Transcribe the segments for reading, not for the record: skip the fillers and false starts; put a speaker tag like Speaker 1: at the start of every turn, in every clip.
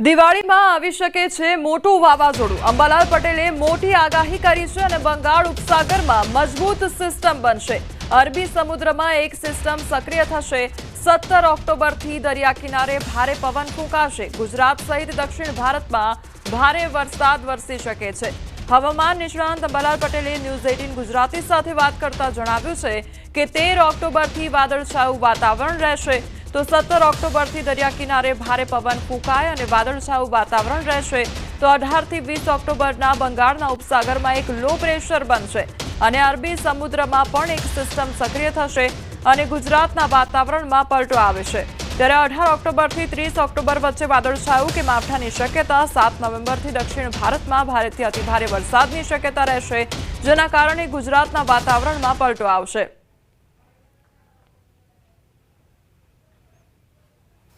Speaker 1: દિવાળીમાં આવી શકે છે મોટું વાવાઝોડું। અંબાલાલ પટેલે મોટી આગાહી કરી છે અને બંગાળ ઉપસાગરમાં મજબૂત સિસ્ટમ બનશે। અરબી સમુદ્રમાં એક સિસ્ટમ સક્રિય થશે। 17 ઓક્ટોબરથી દરિયા કિનારે ભારે પવન ફૂંકાશે। ગુજરાત સહિત દક્ષિણ ભારતમાં ભારે વરસાદ વરસી શકે છે। હવામાન નિષ્ણાંત અંબાલાલ પટેલે ન્યૂઝ 18 ગુજરાતી સાથે વાત કરતા જણાવ્યું છે કે 13 ઓક્ટોબરથી વાદળછાયું વાતાવરણ રહેશે। तो 17 ઓક્ટોબરથી દરિયા કિનારે ભારે પવન ફૂંકાય અને વાદળછાયું વાતાવરણ રહેશે। તો 18 થી 20 ઓક્ટોબરના બંગાળના ઉપસાગરમાં એક લો પ્રેશર બનશે અને અરબી સમુદ્રમાં પણ એક સિસ્ટમ સક્રિય થશે અને ગુજરાતના વાતાવરણમાં પલટો આવશે। ત્યારે 18 ઓક્ટોબરથી 30 ઓક્ટોબર વચ્ચે વાદળછાયું કે માવઠાની શક્યતા। 7 નવેમ્બરથી દક્ષિણ ભારતમાં ભારેથી અતિભારે વરસાદની શક્યતા રહેશે, જેના કારણે ગુજરાતના વાતાવરણમાં પલટો આવશે।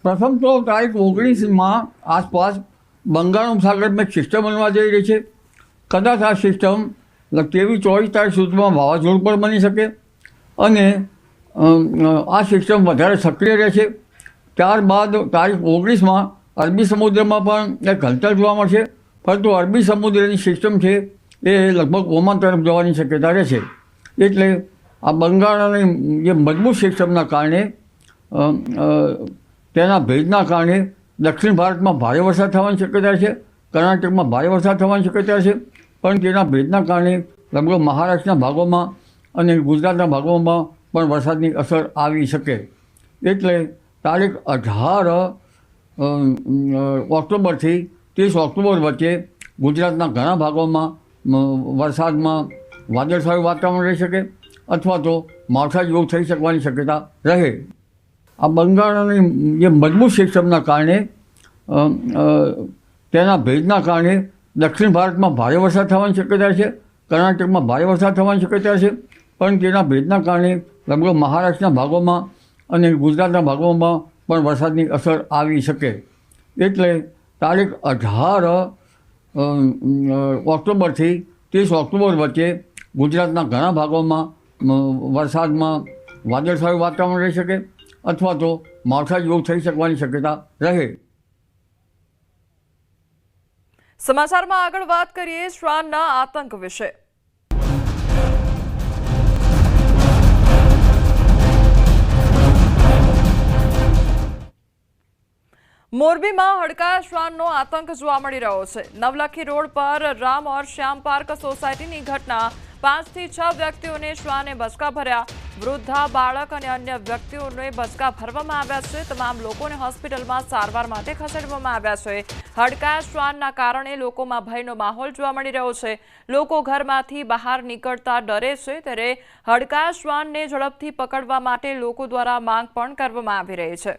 Speaker 2: प्रथम तो तारीख 19 आसपास बंगाल उपसागर में सिस्टम बनवा जई रही है। कदाच आ सिस्टम 23-24 तारीख सुधी में वावाझोडું पर बनी सके અને આ સિસ્ટમ વધારે સક્રિય રહેશે। ત્યારબાદ તારીખ 19 में अरबी समुद्र में पण एक हलचल જોવા મળશે, પરંતુ अरबी समुद्રની સિસ્ટમ છે એ લગભગ ઓમાન તરફ જવાની શક્યતા રહેશે। એટલે આ બંગાળની જે મજબૂત સિસ્ટમના કારણે તેના ભેજના કારણે દક્ષિણ ભારતમાં ભારે વરસાદ થવાની શક્યતા છે, કર્ણાટકમાં ભારે વરસાદ થવાની શક્યતા છે, પણ તેના ભેજના કારણે લગભગ મહારાષ્ટ્રના ભાગોમાં અને ગુજરાતના ભાગોમાં પણ વરસાદની અસર આવી શકે। એટલે તારીખ 18 ઓક્ટોબરથી 30 ઓક્ટોબર વચ્ચે ગુજરાતના ઘણા ભાગોમાં વરસાદમાં વાદળછાયું વાતાવરણ રહી શકે અથવા તો માવઠા જેવું થઈ શકવાની શક્યતા રહે। આ બંગાળની જે મજબૂત સિસ્ટમના કારણે તેના ભેજના કારણે દક્ષિણ ભારતમાં ભારે વરસાદ થવાની શક્યતા છે, કર્ણાટકમાં ભારે વરસાદ થવાની શક્યતા છે, પણ તેના ભેજના કારણે લગભગ મહારાષ્ટ્રના ભાગોમાં અને ગુજરાતના ભાગોમાં પણ વરસાદની અસર આવી શકે। એટલે તારીખ 18 ઓક્ટોબરથી 30 ઓક્ટોબર વચ્ચે ગુજરાતના ઘણા ભાગોમાં વરસાદમાં વાદળછાયું વાતાવરણ રહી શકે અથવા તો માવઠા જેવું થઈ શકવાની શક્યતા રહે।
Speaker 1: સમાચારમાં આગળ વાત કરીએ શ્વાનના આતંક વિશે। મોરબીમાં હડકાયા શ્વાનનો આતંક જોવા મળી રહ્યો છે। નવલખી રોડ પર રામ ઓર શ્યામ પાર્ક સોસાયટીની ઘટના। 5 થી 6 વ્યક્તિઓને શ્વાને બચકા ભર્યા। વૃદ્ધા, બાળક અને અન્ય વ્યક્તિઓને બચકા ભરવામાં આવ્યા છે। તમામ લોકોને હોસ્પિટલમાં સારવાર માટે ખસેડવામાં આવ્યા છે। હડકાયા શ્વાનના કારણે લોકોમાં ભયનો માહોલ જોવા મળી રહ્યો છે। લોકો ઘરમાંથી બહાર નીકળતા ડરે છે, ત્યારે હડકાયા શ્વાનને ઝડપથી પકડવા માટે લોકો દ્વારા માંગ પણ કરવામાં આવી રહી છે।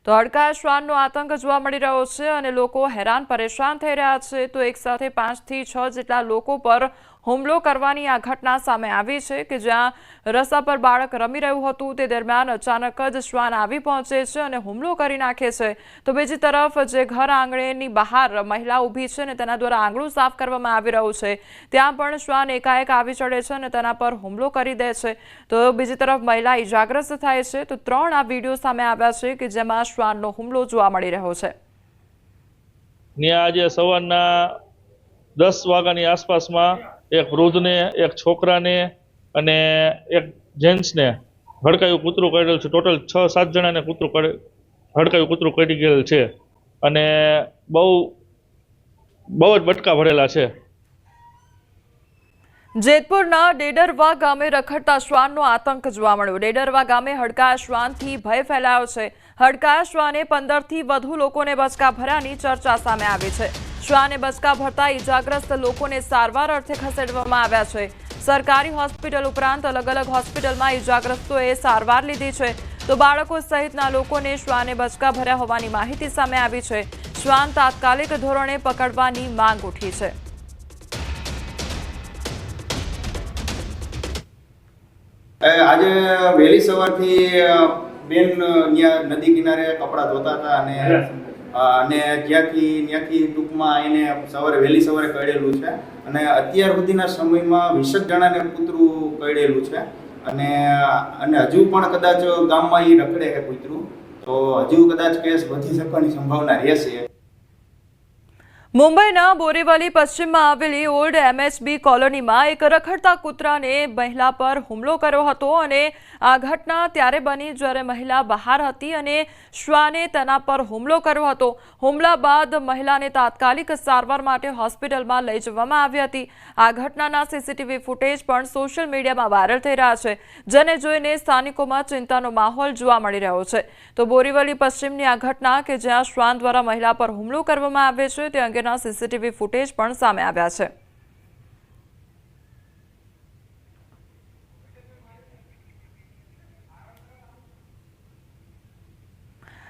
Speaker 1: તો હડકાયા શ્વાનનો આતંક જોવા મળી રહ્યો છે અને લોકો હેરાન પરેશાન થઈ રહ્યા છે। તો એક સાથે 5 થી 6 જેટલા લોકો પર હુમલો કરવાની આ ઘટના સામે આવી છે કે જ્યાં રસ્તા પર બાળક રમી રહ્યું હતું તે દરમિયાન અચાનક જ શ્વાન આવી પહોંચે છે અને હુમલો કરી નાખે છે। તો બીજી તરફ જે ઘર આંગણેની બહાર મહિલા ઊભી છે અને તેના દ્વારા આંગણું સાફ કરવામાં આવી રહ્યું છે, ત્યાં પણ શ્વાન એકાએક આવી ચડે છે અને તેના પર હુમલો કરી દે છે। તો બીજી તરફ મહિલા ઇજાગ્રસ્ત થાય છે। તો 3 આ વિડીયો સામે આવ્યા છે કે જેમાં શ્વાનનો હુમલો જોવા મળી રહ્યો છે।
Speaker 3: આજે સવારના 10 વાગ્યાની આસપાસમાં એક વૃદ્ધને, એક છોકરાને અને એક જેન્ટ્સને હડકાયું કૂતરું કરડેલ છે। ટોટલ 6-7 જણાને હડકાયું કૂતરું કરડી ગયેલ છે અને બહુ જ બટકા ભરેલા છે।
Speaker 1: જેતપુરના ડેડરવા ગામે રખડતા શ્વાનનો આતંક જોવા મળ્યો। ડેડરવા ગામે હડકાયા શ્વાનથી ભય ફેલાયો છે। હડકાયા શ્વાને 15 થી વધુ લોકોને બચકા ભર્યાની ચર્ચા સામે આવી છે। શ્વાને બચકા ભરતા ઇજાગ્રસ્ત લોકોને સારવાર અર્થે ખસેડવામાં આવ્યા છે। સરકારી હોસ્પિટલ ઉપરાંત અલગ અલગ હોસ્પિટલમાં ઇજાગ્રસ્તોએ સારવાર લીધી છે। તો બાળકો સહિતના લોકોને શ્વાને બચકા ભર્યા હોવાની માહિતી સામે આવી છે। શ્વાન તાત્કાલિક ધોરણે પકડવાની માંગ ઉઠી છે।
Speaker 4: આજે વહેલી સવારથી બેન નદી કિનારે કપડાં ધોતા હતા અને ત્યાંથી ટૂંકમાં એને વહેલી સવારે કરડેલું છે અને અત્યાર સુધીના સમયમાં 20 જણાને કૂતરું કરડેલું છે અને હજુ પણ કદાચ ગામમાં એ રખડે છે કૂતરું। તો હજુ કદાચ કેસ વધી શકવાની સંભાવના રહેશે.
Speaker 1: મુંબઈના બોરીવલી પશ્ચિમમાં આવેલી ઓલ્ડ MHB કોલોનીમાં એક રખડતા કૂતરાને મહિલા પર હુમલો કર્યો હતો અને આ ઘટના ત્યારે બની જ્યારે મહિલા બહાર હતી અને શ્વાને તેના પર હુમલો કર્યો હતો. હુમલા બાદ મહિલાને તાત્કાલિક સારવાર માટે હોસ્પિટલમાં લઈ જવામાં આવી હતી. આ ઘટનાના CCTV ફૂટેજ પણ સોશિયલ મીડિયામાં વાયરલ થઈ રહ્યા છે, જેને જોઈને સ્થાનિકોમાં ચિંતાનો માહોલ જોવા મળી રહ્યો છે. તો બોરીવલી પશ્ચિમની આ ઘટના કે જ્યાં શ્વાન દ્વારા મહિલા પર હુમલો કરવામાં આવે છે તે અંગે CCTV ફૂટેજ પણ સામે આવ્યા છે.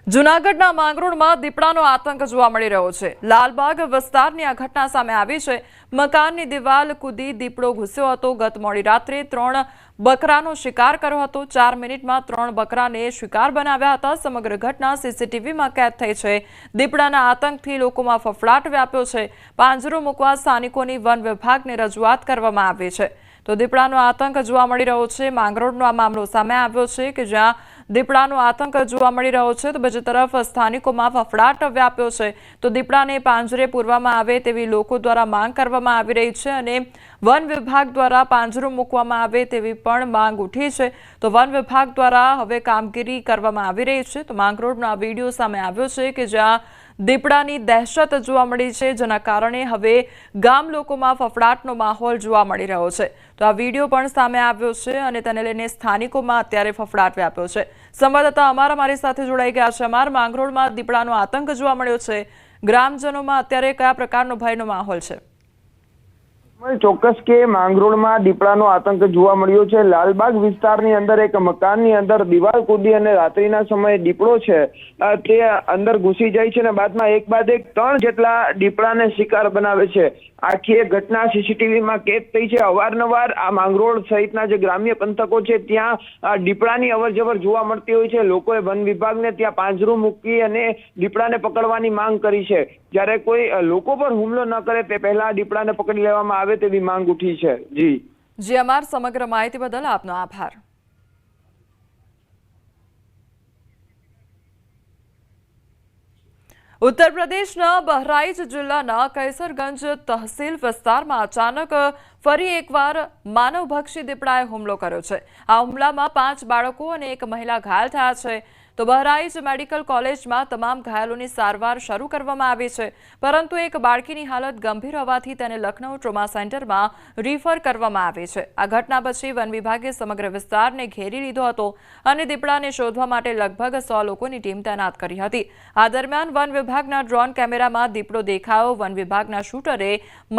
Speaker 1: જૂનાગઢના માંગરોળમાં દીપડાનો આતંક જોવા મળી રહ્યો છે. લાલબાગ વિસ્તારની આ ઘટના સામે આવી છે. મકાનની દિવાલ કૂદી દીપડો ઘૂસ્યો હતો. ગત મોડી રાત્રે 3 બકરાનો શિકાર કર્યો હતો. 4 મિનિટમાં 3 બકરાને શિકાર બનાવ્યા હતા. સમગ્ર ઘટના CCTVમાં કેદ થઈ છે. દીપડાના આતંકથી લોકોમાં ફફડાટ વ્યાપ્યો છે. પાંજરો મૂકવા સ્થાનિકોની વન વિભાગને રજૂઆત કરવામાં આવી છે. તો દીપડાનો આતંક જોવા મળી રહ્યો છે. માંગરોળનો આ મામલો સામે આવ્યો છે કે જ્યાં દીપડાનો આતંક જોવા મળી રહ્યો છે, તો બીજી તરફ સ્થાનિકોમાં ફફડાટ વ્યાપ્યો છે. તો દીપડાને પાંજરે પૂરવામાં આવે તેવી લોકો દ્વારા માંગ કરવામાં આવી રહી છે અને વન વિભાગ દ્વારા પાંજરો મૂકવામાં આવે તેવી પણ માંગ ઉઠી છે. તો વન વિભાગ દ્વારા હવે કામગીરી કરવામાં આવી રહી છે. તો માંગરોળનો આ વિડીયો સામે આવ્યો છે કે જ્યાં દીપડાની દહેશત જોવા મળી છે, જેના કારણે હવે ગામ લોકોમાં ફફડાટનો માહોલ જોવા મળી રહ્યો છે. તો આ વિડીયો પણ સામે આવ્યો છે અને તેને લઈને સ્થાનિકોમાં અત્યારે ફફડાટ વ્યાપ્યો છે. સંવાદદાતા અમારી સાથે જોડાઈ ગયા છે. માંગરોળમાં દીપડાનો આતંક જોવા મળ્યો છે. ગ્રામજનોમાં અત્યારે કયા પ્રકારનો ભયનો માહોલ છે?
Speaker 5: ચોક્કસ કે માંગરોળમાં દીપડાનો આતંક જોવા મળ્યો છે. લાલબાગ વિસ્તારની અંદર એક મકાનની અંદર દિવાલ કૂદી અને રાત્રિના સમયે દીપડો છે તે અંદર ઘૂસી જાય છે અને બાદમાં એક બાદ એક 3 જેટલા દીપડાને શિકાર બનાવે છે. આખી એક ઘટના CCTVમાં કેદ થઈ છે. અવારનવાર આ માંગરોળ સહિતના જે ગ્રામ્ય પંથકો છે ત્યાં દીપડાની અવરજવર જોવા મળતી હોય છે. લોકોએ વન વિભાગને ત્યાં પાંજરું મૂકી અને દીપડાને પકડવાની માંગ કરી છે. જ્યારે કોઈ લોકો પર હુમલો ન કરે તે પહેલા દીપડાને પકડી લેવામાં આવે તેવી માંગ ઉઠી છે.
Speaker 1: જી અમાર સમગ્ર માહિતી બદલ આપનો આભાર. ઉત્તર પ્રદેશના બહરાઇચ જિલ્લાના કૈસરગંજ તહસીલ વિસ્તારમાં અચાનક ફરી એકવાર માનવભક્ષી દીપડાએ હુમલો કર્યો છે. આ હુમલામાં 5 બાળકો અને એક મહિલા ઘાયલ થયા છે. તો બહરાઇચ મેડિકલ કોલેજમાં તમામ ઘાયલોની સારવાર શરૂ કરવામાં આવી છે, પરંતુ એક બાળકીની હાલત ગંભીર હોવાથી તેને લખનઉ ટ્રોમા સેન્ટરમાં રિફર કરવામાં આવી છે. આ ઘટના પછી વન વિભાગે સમગ્ર વિસ્તારને ઘેરી લીધો હતો અને દીપડાને શોધવા માટે લગભગ 100 લોકોની ટીમ તૈનાત કરી હતી. આ દરમિયાન વન વિભાગના ડ્રોન કેમેરામાં દીપડો દેખાયો. વન વિભાગના શૂટરે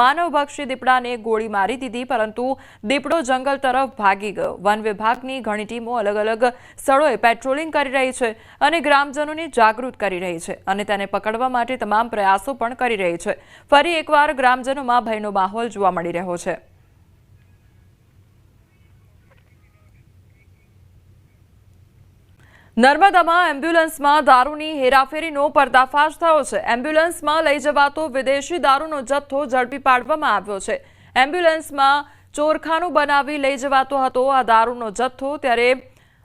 Speaker 1: માનવભક્ષી દીપડાને ગોળી મારી દીધી, પરંતુ દીપડો જંગલ તરફ ભાગી ગયો. વન વિભાગની ઘણી ટીમો અલગ અલગ સ્થળોએ પેટ્રોલિંગ કરી રહી છે અને ગ્રામજનોને જાગૃત કરી રહી છે અને તેને પકડવા માટે તમામ પ્રયાસો પણ કરી રહી છે. ફરી એકવાર ગ્રામજનોમાં ભયનો માહોલ જોવા મળી રહ્યો છે. નર્મદામાં એમ્બ્યુલન્સમાં દારૂની હેરાફેરીનો પર્દાફાશ થયો છે. એમ્બ્યુલન્સમાં લઈ જવાતો વિદેશી દારૂનો જથ્થો ઝડપી પાડવામાં આવ્યો છે. એમ્બ્યુલન્સમાં ચોરખાનું બનાવી લઈ જવાતો હતો આ દારૂનો જથ્થો. ત્યારે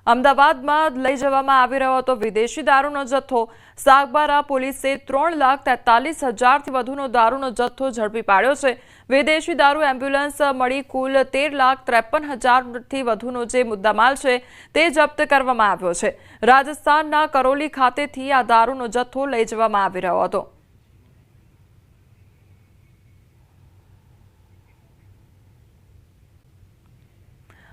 Speaker 1: અમદાવાદમાં લઈ જવામાં આવી રહ્યો હતો વિદેશી દારૂનો જથ્થો. સાગબારા પોલીસે 3,43,000થી વધુનો દારૂનો જથ્થો ઝડપી પાડ્યો છે. વિદેશી દારૂ એમ્બ્યુલન્સ મળી કુલ 13,53,000થી વધુનો જે મુદ્દામાલ છે તે જપ્ત કરવામાં આવ્યો છે. રાજસ્થાનના કરોલી ખાતેથી આ દારૂનો જથ્થો લઈ જવામાં આવી રહ્યો હતો.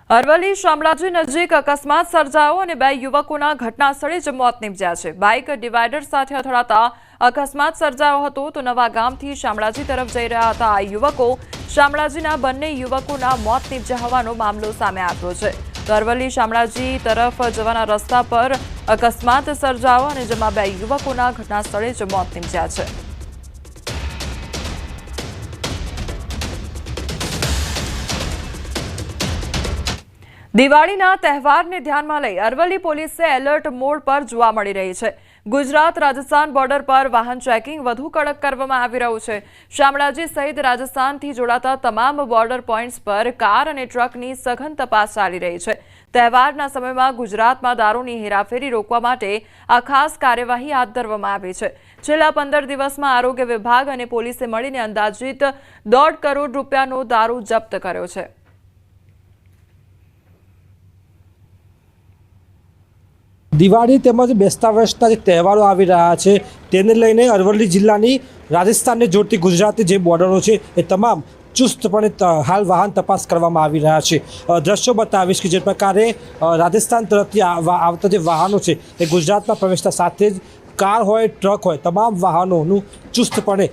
Speaker 1: અરવલ્લી શામળાજી નજીક અકસ્માત સર્જાયો અને 2 યુવકોના ઘટના સ્થળે જ મોત નીપજ્યા છે. બાઇક ડિવાઈડર સાથે અથડાતા અકસ્માત સર્જાયો હતો. તો નવા ગામથી શામળાજી તરફ જઈ રહ્યા હતા આ યુવકો. શામળાજીના બંને યુવકોના મોત નીપજ્યા હોવાનો મામલો સામે આવ્યો છે. તો અરવલ્લી શામળાજી તરફ જવાના રસ્તા પર અકસ્માત સર્જાયો અને જેમાં 2 યુવકોના ઘટના સ્થળે જ મોત નીપજ્યા છે. દિવાળીના તહેવારને ધ્યાનમાં લઈ અરવલ્લી પોલીસે એલર્ટ મોડ પર જોવા મળી રહી છે. ગુજરાત રાજસ્થાન બોર્ડર પર વાહન ચેકિંગ વધુ કડક કરવામાં આવી રહ્યું છે. શામળાજી સહિત રાજસ્થાનથી જોડાતા તમામ બોર્ડર પોઈન્ટ્સ પર કાર અને ટ્રકની સઘન તપાસ ચાલી રહી છે. તહેવારના સમયમાં ગુજરાતમાં દારૂની હેરાફેરી રોકવા માટે આ ખાસ કાર્યવાહી હાથ ધરવામાં આવી છે। છેલ્લા 15 દિવસમાં આરોગ્ય વિભાગ અને પોલીસે મળીને અંદાજિત 1.5 કરોડ રૂપિયાનો દારૂ જપ્ત કર્યો છે।
Speaker 6: દિવાળી તેમજ બેસતા વર્ષના જે તહેવારો આવી રહ્યા છે તેને લઈને અરવલ્લી જિલ્લાની રાજસ્થાનને જોડતી ગુજરાતની જે બોર્ડરો છે એ તમામ ચુસ્તપણે હાલ વાહન તપાસ કરવામાં આવી રહ્યા છે। દ્રશ્યો બતાવીશ કે જે પ્રકારે રાજસ્થાન તરફથી આવતા જે વાહનો છે એ ગુજરાતમાં પ્રવેશતા સાથે જ કાર હોય ટ્રક હોય તમામ વાહનોનું ચુસ્તપણે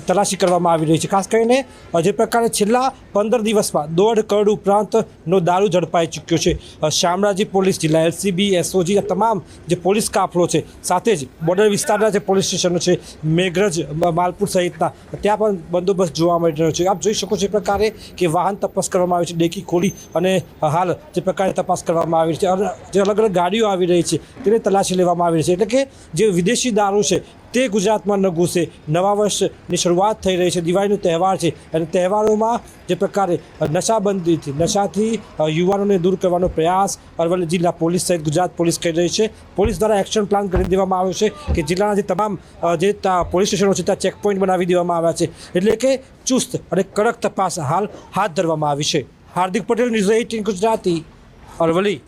Speaker 6: તલાશી કરવામાં આવી રહી છે। ખાસ કરીને જે પ્રકારે છેલ્લા 15 દિવસમાં 1.5 કરોડ ઉપરાંતનો દારૂ ઝડપાઈ ચૂક્યો છે। શામળાજી પોલીસ જિલ્લા LCB SOG આ તમામ જે પોલીસ કાફલો છે સાથે જ બોર્ડર વિસ્તારના જે પોલીસ સ્ટેશનો છે મેઘરજ માલપુર સહિતના ત્યાં પણ બંદોબસ્ત જોવા મળી રહ્યો છે। આપ જોઈ શકો છો એ પ્રકારે કે વાહન તપાસ કરવામાં આવી છે, ડેકી ખોલી અને હાલ જે પ્રકારે તપાસ કરવામાં આવી છે, જે અલગ અલગ ગાડીઓ આવી રહી છે તેને તલાશી લેવામાં આવી રહી છે। એટલે કે જે વિદેશી દારૂ છે તે ગુજરાતમાં ન ઘૂસે। નવા વર્ષની શરૂઆત થઈ રહી છે, દિવાળીનો તહેવાર છે અને તહેવારોમાં જે પ્રકારે નશાથી યુવાનોને દૂર કરવાનો પ્રયાસ અરવલ્લી જિલ્લા પોલીસ સહિત ગુજરાત પોલીસ કરી રહી છે। પોલીસ દ્વારા એક્શન પ્લાન કરી દેવામાં આવ્યો છે કે જિલ્લાના જે તમામ જે પોલીસ સ્ટેશનો છે ત્યાં ચેકપોઇન્ટ બનાવી દેવામાં આવ્યા છે। એટલે કે ચુસ્ત અને કડક તપાસ હાલ હાથ ધરવામાં આવી છે। હાર્દિક પટેલ, ન્યૂઝ 18 ગુજરાતી, અરવલ્લી।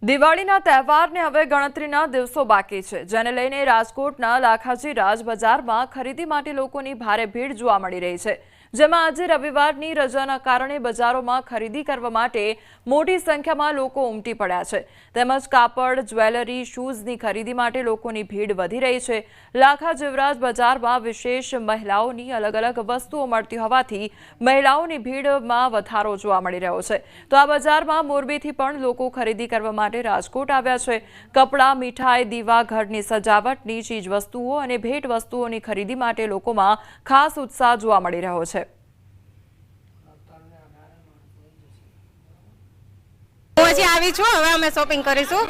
Speaker 1: દિવાળીના તહેવારને હવે ગણતરીના દિવસો બાકી છે, જેને લઈને રાજકોટના લાખાજી રાજ બજારમાં ખરીદી માટે લોકોની ભારે ભીડ જોવા મળી રહી છે। જેમાં આજે રવિવારની રજાના કારણે બજારોમાં ખરીદી કરવા માટે મોટી સંખ્યામાં લોકો ઉમટી પડ્યા છે। તેમજ કાપડ, જ્વેલરી, શૂઝની ખરીદી માટે લોકોની ભીડ વધી રહી છે। લાખા જીવરાજ બજારમાં વિશેષ મહિલાઓની અલગ અલગ વસ્તુઓ મળતી હોવાથી મહિલાઓની ભીડમાં વધારો જોવા મળી રહ્યો છે। તો આ બજારમાં મોરબીથી પણ લોકો ખરીદી કરવા માટે રાજકોટ આવ્યા છે। કપડાં, મીઠાઈ, દીવા, ઘરની સજાવટની ચીજ વસ્તુઓ અને ભેટ વસ્તુઓની ખરીદી માટે લોકોમાં ખાસ ઉત્સાહ જોવા મળી રહ્યો છે।
Speaker 7: હું હજી આવી છું, હવે અમે શોપિંગ કરીશું।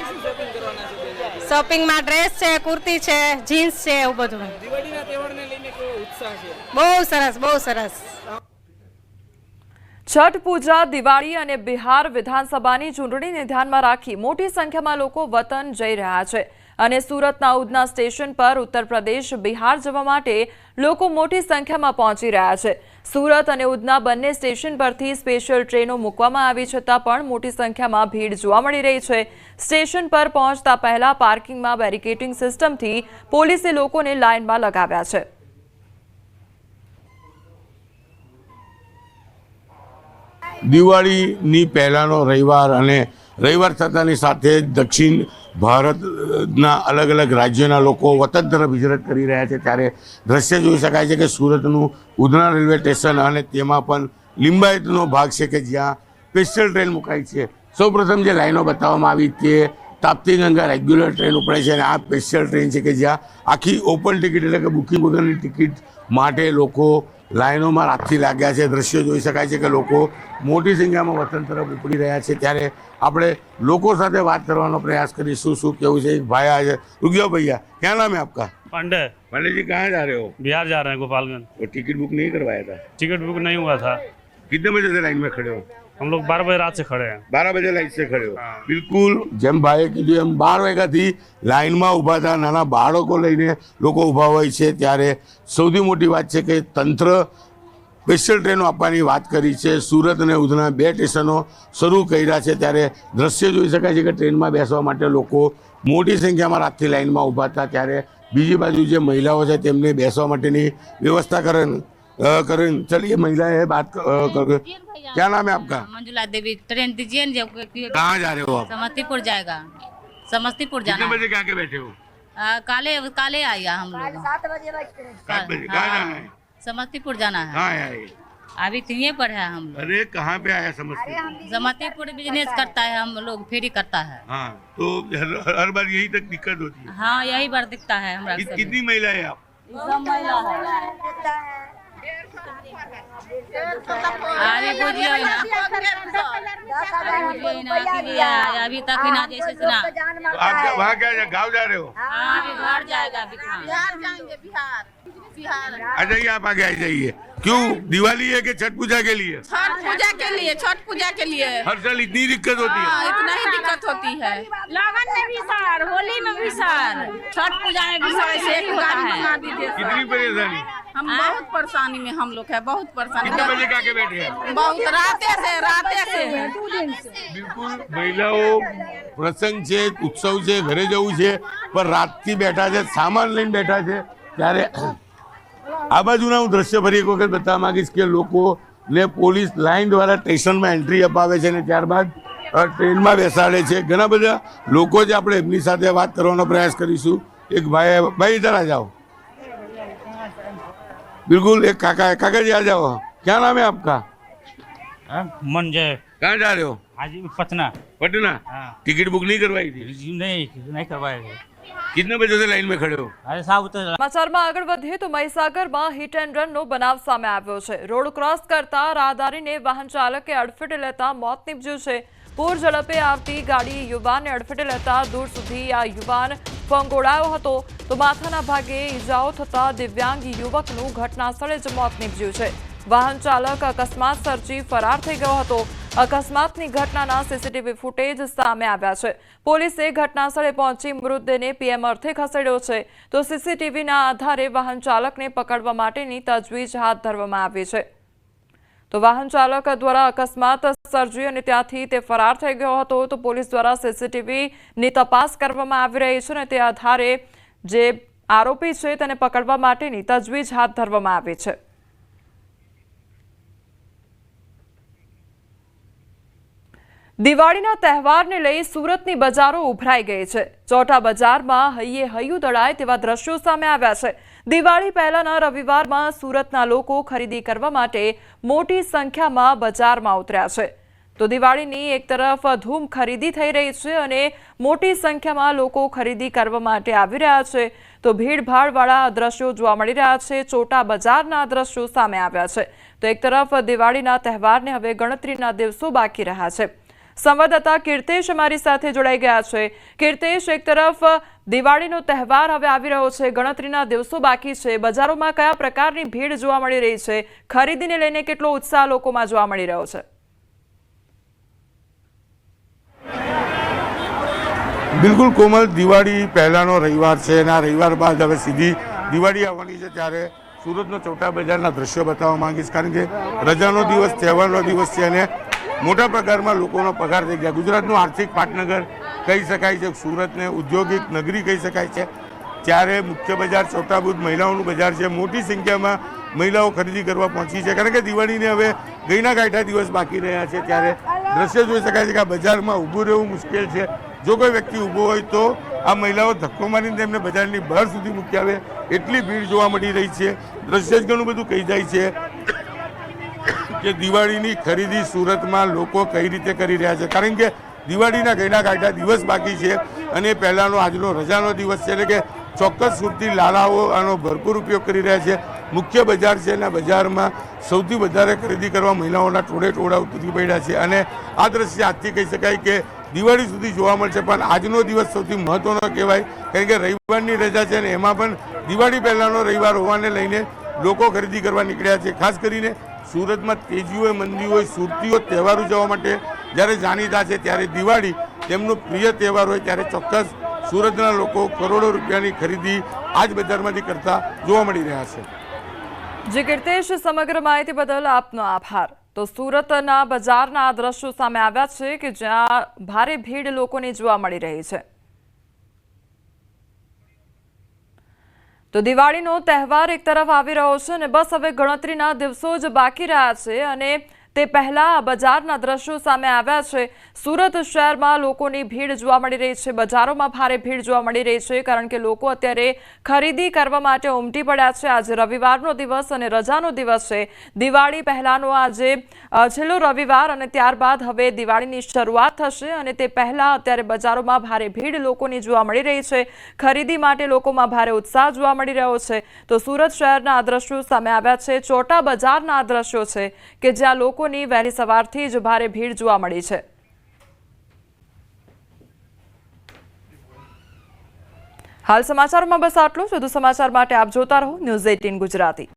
Speaker 7: શોપિંગમાં ડ્રેસ છે, કુર્તી છે, જીન્સ છે, એવું બધું। દિવાળીના તહેવારને લઈને કેવો ઉત્સાહ છે? બહુ સરસ, બહુ સરસ।
Speaker 1: છઠ પૂજા, દિવાળી અને બિહાર વિધાનસભાની ચૂંટણીને ધ્યાનમાં રાખી મોટી સંખ્યામાં લોકો વતન જઈ રહ્યા છે અને સુરતના ઉધના સ્ટેશન પર ઉત્તર પ્રદેશ, બિહાર જવા માટે લોકો મોટી સંખ્યામાં પહોંચી રહ્યા છે। સુરત અને ઉધના બંને સ્ટેશન પરથી સ્પેશિયલ ટ્રેનો મૂકવામાં આવી છતાં પણ મોટી સંખ્યામાં ભીડ જોવા મળી રહી છે। સ્ટેશન પર પહોંચતા પહેલા પાર્કિંગમાં બેરિકેડિંગ સિસ્ટમથી પોલીસે લોકોને લાઇનમાં લગાવ્યા છે।
Speaker 8: દિવાળીની પહેલાંનો રવિવાર અને રવિવાર થતાની સાથે દક્ષિણ ભારતના અલગ અલગ રાજ્યોના લોકો વતન તરફ હિજરત કરી રહ્યા છે। ત્યારે દ્રશ્ય જોઈ શકાય છે કે સુરતનું ઉધના રેલવે સ્ટેશન અને તેમાં પણ લિંબાયતનો ભાગ છે કે જ્યાં સ્પેશિયલ ટ્રેન મુકાઈ છે। સૌપ્રથમ જે લાઈનો બતાવવામાં આવી તે તાપ્તી ગંગા રેગ્યુલર ટ્રેન ઉપડે છે અને આ સ્પેશિયલ ટ્રેન છે કે જ્યાં આખી ઓપન ટિકિટ એટલે કે બુકિંગ વગરની ટિકિટ માટે લોકો લાઈનોમાં રાતથી લાગ્યા છે। દ્રશ્યો જોઈ શકાય છે કે લોકો મોટી સંખ્યામાં વતન તરફ ઉપડી રહ્યા છે। ત્યારે આપણે લોકો સાથે વાત કરવાનો પ્રયાસ કરીશું, શું કેવું છે। એક ભાઈ આજે रुक जाओ भैया, क्या नाम है आपका?
Speaker 9: पांडे।
Speaker 8: पांडे जी कहाँ जा रहे हो?
Speaker 9: बिहार जा रहे हैं, गोपालगंज।
Speaker 8: वो टिकट बुक नहीं करवाया था?
Speaker 9: टिकट बुक नहीं हुआ था।
Speaker 8: कितने बजे से लाइन में खड़े हो?
Speaker 9: हम लोग 12 बजे रात से खड़े हैं।
Speaker 8: 12 बजे लाइन से खड़े हो? બિલકુલ જેમ ભાઈએ કીધું એમ 12 વાગ્યાથી લાઇનમાં ઊભા હતા। નાના બાળકો લઈને લોકો ઊભા હોય છે। ત્યારે સૌથી મોટી વાત છે કે તંત્ર સ્પેશિયલ ટ્રેનો આપવાની વાત કરી છે। સુરત અને ઉધના બે સ્ટેશનો શરૂ કર્યા છે। ત્યારે દ્રશ્ય જોઈ શકાય છે કે ટ્રેનમાં બેસવા માટે લોકો મોટી સંખ્યામાં રાતથી લાઇનમાં ઊભા હતા। ત્યારે બીજી બાજુ જે મહિલાઓ છે તેમને બેસવા માટેની વ્યवस्था करें। चलिए महिला है बात कर। क्या नाम है आपका?
Speaker 10: मंजुला देवी। ट्रेन दीजिए ना।
Speaker 8: कहाँ जा रहे हो आप?
Speaker 10: समस्तीपुर जाएगा। समस्तीपुर जाना।
Speaker 8: कितने बजे के आके बैठे हो?
Speaker 10: काले आया हम लोग।
Speaker 8: 7 बजे कहाँ जाना है?
Speaker 10: समस्तीपुर जाना है।
Speaker 8: कहाँ आए?
Speaker 10: अभी तो यहीं पर है हम लोग।
Speaker 8: अरे कहाँ पे आया समस्तीपुर?
Speaker 10: समस्तीपुर बिजनेस करता है, हम लोग फेरी करता है।
Speaker 8: हाँ, तो हर बार यही तक दिक्कत होती है?
Speaker 10: हाँ, यही बार दिखता है हमारा।
Speaker 8: कितनी महिला है आप?
Speaker 10: सब महिला है। अभी बुझियो ही ना अभी तक ही ना जैसे से ना
Speaker 8: आप वहाँ क्या गाँव जा रहे हो?
Speaker 10: हाँ अभी घर जाएगा अभी कहाँ
Speaker 8: आ जाइए, आप आगे आ जाइए। क्यों, दिवाली है कि छठ पूजा के लिए?
Speaker 7: छठ पूजा के लिए, छठ पूजा के लिए
Speaker 8: हर साल इतनी दिक्कत होती है?
Speaker 7: इतना ही दिक्कत होती है। लगन में भी सर, होली में भी सर, छठ पूजा में भी सर ऐसे ही होता है।
Speaker 8: कितनी परेशानी?
Speaker 7: हम बहुत परेशानी में हम लोग है, बहुत परेशानी।
Speaker 8: कितने बजे का के बैठे हैं?
Speaker 7: बहुत राते से
Speaker 8: બિલકુલ, મહિલાઓ પ્રસંગ છે, ઉત્સવ છે, ઘરે જવું છે, પણ રાતથી બેઠા છે, સામાન લઈને બેઠા છે. ત્યારે આ બાજુના હું દ્રશ્ય ફરી એક વખત બતાવવા માંગીશ કે લોકોને પોલીસ લાઇન દ્વારા સ્ટેશનમાં એન્ટ્રી અપાવે છે અને ત્યારબાદ ટ્રેનમાં બેસાડે છે. ઘણા બધા લોકો છે, આપણે એમની સાથે વાત કરવાનો પ્રયાસ કરીશું. એક ભાઈ ઇધર આ જાઓ. बिल्कुल, एक काका है. काका जी आ जाओ. क्या नाम है आपका?
Speaker 9: मन जय
Speaker 8: कहाँ जा रहे हो?
Speaker 9: आज पटना।
Speaker 8: पटना.
Speaker 9: हाँ।
Speaker 8: टिकट बुक नहीं करवाई थी?
Speaker 9: नहीं करवाए।
Speaker 8: कितने बजे से लाइन में खड़े हो?
Speaker 9: अरे साहब तो
Speaker 1: સમાચારમાં આગળ વધીએ તો મહીસાગરમાં હિટ એન્ડ રનનો બનાવ સામે આવ્યો છે. રોડ ક્રોસ કરતા રાહદારીને વાહન ચાલકે અડફેટે લેતા મોત નીપજ્યું છે. પૂર ઝડપે આવતી ગાડી યુવાનને અડફેટે લેતા દૂર સુધી આ યુવાન ફંગોળાયો હતો તો માથાના ભાગે ઈજાઓ થતા દિવ્યાંગ યુવકનું ઘટના સ્થળે જ મોત નીપજ્યું છે. વાહન ચાલક અકસ્માત સર્જી ફરાર થઈ ગયો હતો. અકસ્માતની ઘટનાના સીસીટીવી ફૂટેજ સામે આવ્યા છે. પોલીસે ઘટના સ્થળે પહોંચી મૃતદેહને પીએમ અર્થે ખસેડ્યો છે તો સીસીટીવીના આધારે વાહન ચાલકને પકડવા માટેની તજવીજ હાથ ધરવામાં આવી છે. તો વાહન ચાલક દ્વારા અકસ્માત સર્જી અને ત્યાંથી તે ફરાર થઈ ગયો હતો તો પોલીસ દ્વારા સીસીટીવીની તપાસ કરવામાં આવી રહી છે અને તે આધારે જે આરોપી છે તેને પકડવા માટેની તજવીજ હાથ ધરવામાં આવી છે. દિવાળીના તહેવારને લઈ સુરતની બજારો ઉભરાઈ ગઈ છે. ચોટા બજારમાં હૈયે હૈયું દળાય તેવા દ્રશ્યો સામે આવ્યા છે. દિવાળી પહેલાના રવિવારમાં સુરતના લોકો ખરીદી કરવા માટે મોટી સંખ્યામાં બજારમાં ઉતર્યા છે. તો દિવાળીની એક તરફ ધૂમ ખરીદી થઈ રહી છે અને મોટી સંખ્યામાં લોકો ખરીદી કરવા માટે આવી રહ્યા છે તો ભીડભાડવાળા દ્રશ્યો જોવા મળી રહ્યા છે. ચોટા બજારના દ્રશ્યો સામે આવ્યા છે. તો એક તરફ દિવાળીના તહેવારને હવે ગણતરીના દિવસો બાકી રહ્યા છે. સંવાદદાતા કીર્તેશ અમારી સાથે જોડાઈ ગયા છે. કીર્તેશ, એક તરફ દિવાળીનો તહેવાર હવે આવી રહ્યો છે, ગણતરીના દિવસો બાકી છે, બજારોમાં કયા પ્રકારની ભીડ જોવા મળી રહી છે, ખરીદીને લઈને કેટલો ઉત્સાહ લોકોમાં જોવા મળી રહ્યો છે?
Speaker 8: બિલકુલ કોમલ, દિવાળી પહેલાનો રવિવાર છે અને આ રવિવાર બાદ હવે સીધી દિવાળી આવવાની છે. ત્યારે સુરતનો ચોટા બજારના દ્રશ્યો બતાવવા માંગીશ, કારણ કે રજાનો દિવસ, તહેવારનો દિવસ છે અને મોટા પ્રકારમાં લોકોનો પગાર થઈ ગયા. ગુજરાતનું આર્થિક પાટનગર કહી શકાય છે, સુરતને ઔદ્યોગિક નગરી કહી શકાય છે. ત્યારે મુખ્ય બજાર ચોટાબુદ મહિલાઓનું બજાર છે. મોટી સંખ્યામાં મહિલાઓ ખરીદી કરવા પહોંચી છે, કારણ કે દિવાળીને હવે ગઈના ગાંઠા દિવસ બાકી રહ્યા છે. ત્યારે દ્રશ્ય જોઈ શકાય છે કે આ બજારમાં ઊભું રહેવું મુશ્કેલ છે. જો કોઈ વ્યક્તિ ઊભો હોય તો આ મહિલાઓ ધક્કો મારીને તેમને બજારની બહાર સુધી મૂકી આવે એટલી ભીડ જોવા મળી રહી છે. દ્રશ્ય જ ઘણું બધું કહી જાય છે કે દિવાળીની ખરીદી સુરતમાં લોકો કઈ રીતે કરી રહ્યા છે, કારણ કે દિવાળીના ગઈના ગાંઠા દિવસ બાકી છે અને પહેલાંનો આજનો રજાનો દિવસ છે. એટલે કે ચોક્કસ સુરતી લાલાઓ આનો ભરપૂર ઉપયોગ કરી રહ્યા છે. મુખ્ય બજાર છે અને બજારમાં સૌથી વધારે ખરીદી કરવા મહિલાઓના ટોળા ઉતરી પડ્યા છે અને આ દ્રશ્ય આજથી કહી શકાય કે દિવાળી સુધી જોવા મળશે. પણ આજનો દિવસ સૌથી મહત્વનો કહેવાય, કારણ કે રવિવારની રજા છે અને એમાં પણ દિવાળી પહેલાંનો રવિવાર હોવાને લઈને લોકો ખરીદી કરવા નીકળ્યા છે. ખાસ કરીને સુરતમાં તેજી હોય, મંદી હોય, સુરતીઓ તહેવાર ઉજવવા માટે જ્યારે જાણીતા છે, ત્યારે દિવાળી તેમનો પ્રિય તહેવાર હોય ત્યારે ચોક્કસ સુરતના લોકો કરોડો રૂપિયાની ખરીદી આ જ બજારમાંથી કરતા જોવા મળી રહ્યા છે.
Speaker 1: જી કીર્તેશ, સમગ્ર માહિતી બદલ આપનો આભાર. તો સુરતના બજારના આ દ્રશ્યો સામે આવ્યા છે કે જ્યાં ભારે ભીડ લોકોની જોવા મળી રહી છે. તો દિવાળીનો તહેવાર એક તરફ આવી રહ્યો છે અને બસ હવે ગણતરીના દિવસો જ બાકી રહ્યા છે અને તે પહેલા આ બજારના દ્રશ્યો સામે આવ્યા છે। સુરત શહેરમાં લોકોની ભીડ જોવા મળી રહી છે, બજારોમાં ભારે ભીડ જોવા મળી રહી છે, કારણ કે લોકો અત્યારે ખરીદી કરવા માટે ઉમટી પડ્યા છે। આજે રવિવારનો દિવસ અને રજાનો દિવસ છે। દિવાળી પહેલાનો આજે છેલ્લો રવિવાર અને ત્યારબાદ હવે દિવાળીની શરૂઆત થશે અને તે પહેલા અત્યારે બજારોમાં ભારે ભીડ લોકોની જોવા મળી રહી છે। ખરીદી માટે લોકોમાં ભારે ઉત્સાહ જોવા મળી રહ્યો છે। તો સુરત શહેરના આ દ્રશ્યો સામે આવ્યા છે। ચોટા બજારના આ દ્રશ્યો છે કે જ્યાં લોકોની વહેલી સવારથી જ ભારે ભીડ જોવા મળી છે। હાલ સમાચારોમાં બસ આટલું જ। વધુ સમાચાર માટે આપ જોતા રહો ન્યૂઝ 18 ગુજરાતી।